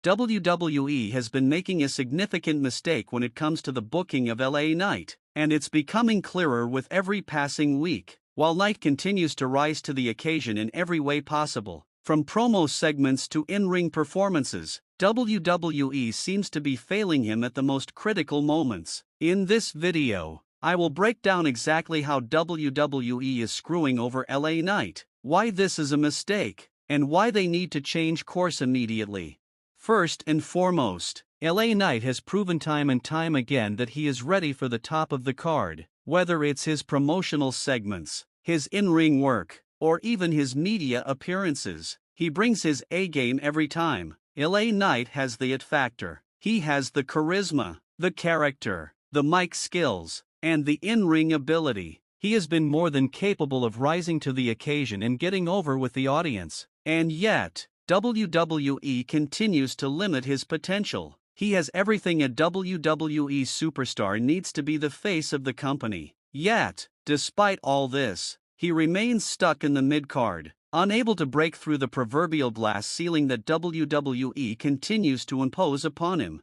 WWE has been making a significant mistake when it comes to the booking of LA Knight, and it's becoming clearer with every passing week. While Knight continues to rise to the occasion in every way possible, from promo segments to in-ring performances, WWE seems to be failing him at the most critical moments. In this video, I will break down exactly how WWE is screwing over LA Knight, why this is a mistake, and why they need to change course immediately. First and foremost, LA Knight has proven time and time again that he is ready for the top of the card, whether it's his promotional segments, his in-ring work, or even his media appearances. He brings his A-game every time. LA Knight has the it factor. He has the charisma, the character, the mic skills, and the in-ring ability. He has been more than capable of rising to the occasion and getting over with the audience. And yet, WWE continues to limit his potential. He has everything a WWE superstar needs to be the face of the company. Yet, despite all this, he remains stuck in the mid-card, unable to break through the proverbial glass ceiling that WWE continues to impose upon him.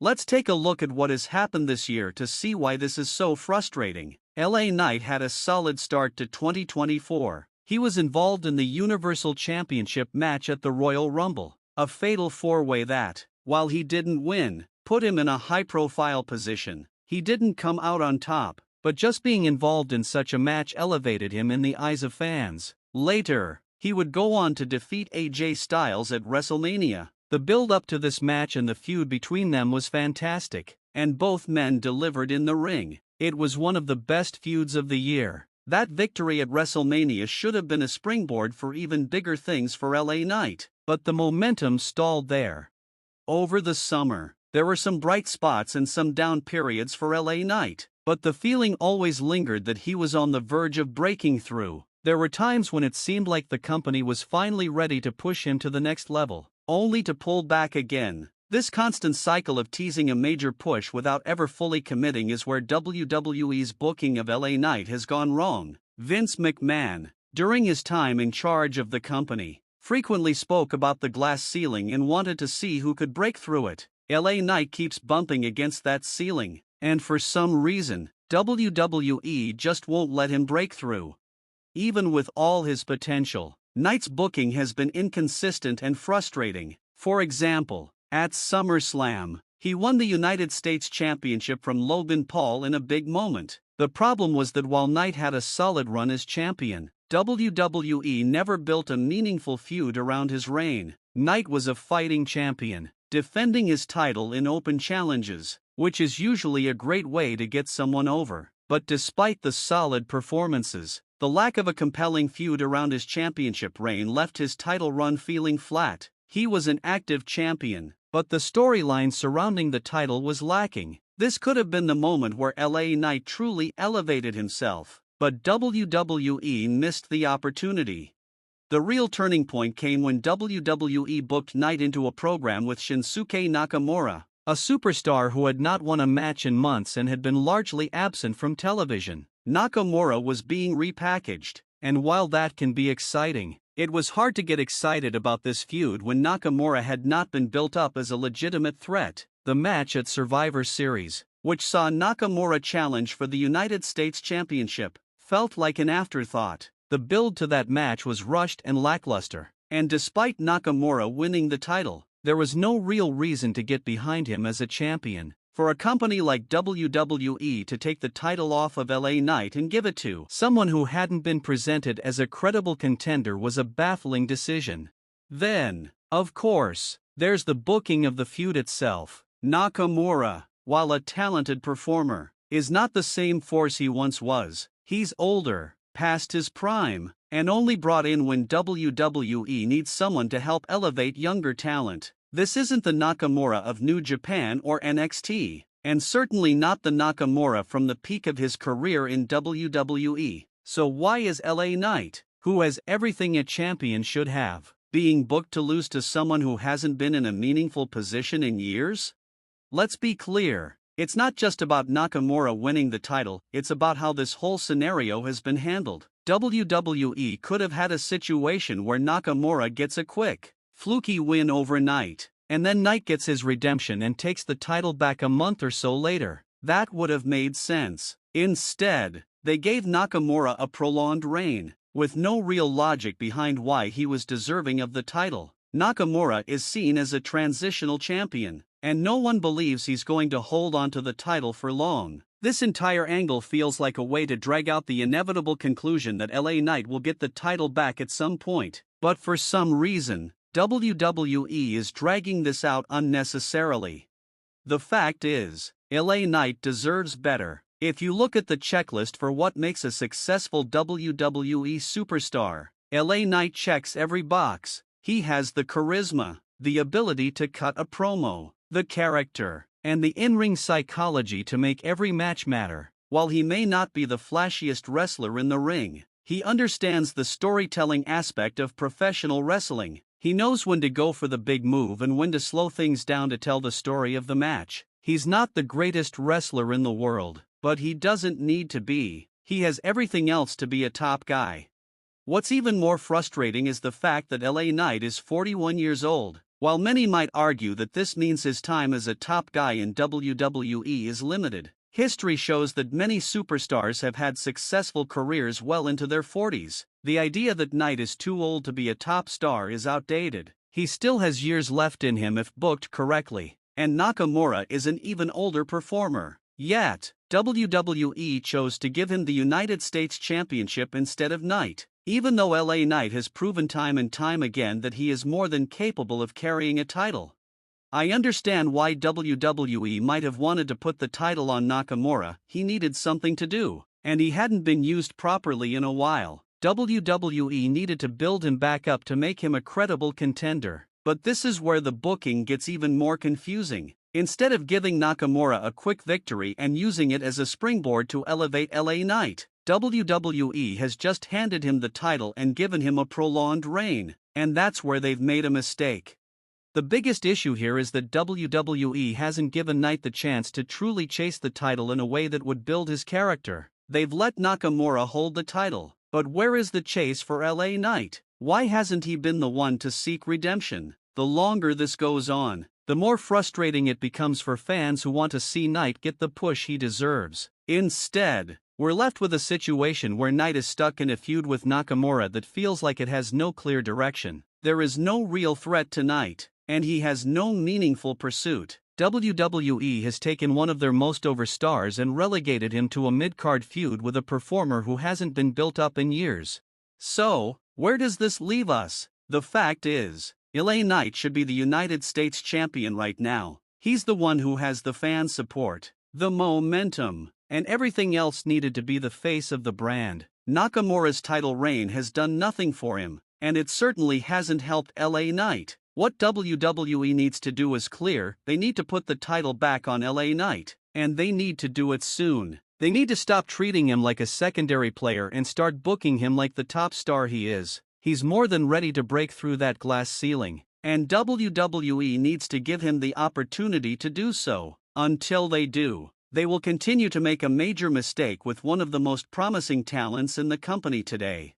Let's take a look at what has happened this year to see why this is so frustrating. LA Knight had a solid start to 2024. He was involved in the Universal Championship match at the Royal Rumble, a fatal four-way that, while he didn't win, put him in a high-profile position. He didn't come out on top, but just being involved in such a match elevated him in the eyes of fans. Later, he would go on to defeat AJ Styles at WrestleMania. The build-up to this match and the feud between them was fantastic, and both men delivered in the ring. It was one of the best feuds of the year. That victory at WrestleMania should have been a springboard for even bigger things for LA Knight, but the momentum stalled there. Over the summer, there were some bright spots and some down periods for LA Knight, but the feeling always lingered that he was on the verge of breaking through. There were times when it seemed like the company was finally ready to push him to the next level, only to pull back again. This constant cycle of teasing a major push without ever fully committing is where WWE's booking of LA Knight has gone wrong. Vince McMahon, during his time in charge of the company, frequently spoke about the glass ceiling and wanted to see who could break through it. LA Knight keeps bumping against that ceiling, and for some reason, WWE just won't let him break through. Even with all his potential, Knight's booking has been inconsistent and frustrating. For example, at SummerSlam, he won the United States Championship from Logan Paul in a big moment. The problem was that while Knight had a solid run as champion, WWE never built a meaningful feud around his reign. Knight was a fighting champion, defending his title in open challenges, which is usually a great way to get someone over. But despite the solid performances, the lack of a compelling feud around his championship reign left his title run feeling flat. He was an active champion, but the storyline surrounding the title was lacking. This could have been the moment where LA Knight truly elevated himself, but WWE missed the opportunity. The real turning point came when WWE booked Knight into a program with Shinsuke Nakamura, a superstar who had not won a match in months and had been largely absent from television. Nakamura was being repackaged, and while that can be exciting, it was hard to get excited about this feud when Nakamura had not been built up as a legitimate threat. The match at Survivor Series, which saw Nakamura challenge for the United States Championship, felt like an afterthought. The build to that match was rushed and lackluster, and despite Nakamura winning the title, there was no real reason to get behind him as a champion. For a company like WWE to take the title off of LA Knight and give it to someone who hadn't been presented as a credible contender was a baffling decision. Then, of course, there's the booking of the feud itself. Nakamura, while a talented performer, is not the same force he once was. He's older, past his prime, and only brought in when WWE needs someone to help elevate younger talent. This isn't the Nakamura of New Japan or NXT, and certainly not the Nakamura from the peak of his career in WWE. So why is LA Knight, who has everything a champion should have, being booked to lose to someone who hasn't been in a meaningful position in years? Let's be clear, it's not just about Nakamura winning the title, it's about how this whole scenario has been handled. WWE could have had a situation where Nakamura gets a quick, fluky win overnight, and then Knight gets his redemption and takes the title back a month or so later. That would have made sense. Instead, they gave Nakamura a prolonged reign, with no real logic behind why he was deserving of the title. Nakamura is seen as a transitional champion, and no one believes he's going to hold on to the title for long. This entire angle feels like a way to drag out the inevitable conclusion that LA Knight will get the title back at some point, but for some reason, WWE is dragging this out unnecessarily. The fact is, LA Knight deserves better. If you look at the checklist for what makes a successful WWE superstar, LA Knight checks every box. He has the charisma, the ability to cut a promo, the character, and the in-ring psychology to make every match matter. While he may not be the flashiest wrestler in the ring, he understands the storytelling aspect of professional wrestling. He knows when to go for the big move and when to slow things down to tell the story of the match. He's not the greatest wrestler in the world, but he doesn't need to be. He has everything else to be a top guy. What's even more frustrating is the fact that LA Knight is 41 years old. While many might argue that this means his time as a top guy in WWE is limited, history shows that many superstars have had successful careers well into their 40s. The idea that Knight is too old to be a top star is outdated. He still has years left in him if booked correctly, and Nakamura is an even older performer. Yet, WWE chose to give him the United States Championship instead of Knight, even though LA Knight has proven time and time again that he is more than capable of carrying a title. I understand why WWE might have wanted to put the title on Nakamura. He needed something to do, and he hadn't been used properly in a while. WWE needed to build him back up to make him a credible contender. But this is where the booking gets even more confusing. Instead of giving Nakamura a quick victory and using it as a springboard to elevate LA Knight, WWE has just handed him the title and given him a prolonged reign, and that's where they've made a mistake. The biggest issue here is that WWE hasn't given Knight the chance to truly chase the title in a way that would build his character. They've let Nakamura hold the title, but where is the chase for LA Knight? Why hasn't he been the one to seek redemption? The longer this goes on, the more frustrating it becomes for fans who want to see Knight get the push he deserves. Instead, we're left with a situation where Knight is stuck in a feud with Nakamura that feels like it has no clear direction. There is no real threat to Knight, and he has no meaningful pursuit. WWE has taken one of their most over stars and relegated him to a mid-card feud with a performer who hasn't been built up in years. So, where does this leave us? The fact is, LA Knight should be the United States champion right now. He's the one who has the fan support, the momentum, and everything else needed to be the face of the brand. Nakamura's title reign has done nothing for him, and it certainly hasn't helped LA Knight. What WWE needs to do is clear. They need to put the title back on LA Knight, and they need to do it soon. They need to stop treating him like a secondary player and start booking him like the top star he is. He's more than ready to break through that glass ceiling, and WWE needs to give him the opportunity to do so. Until they do, they will continue to make a major mistake with one of the most promising talents in the company today.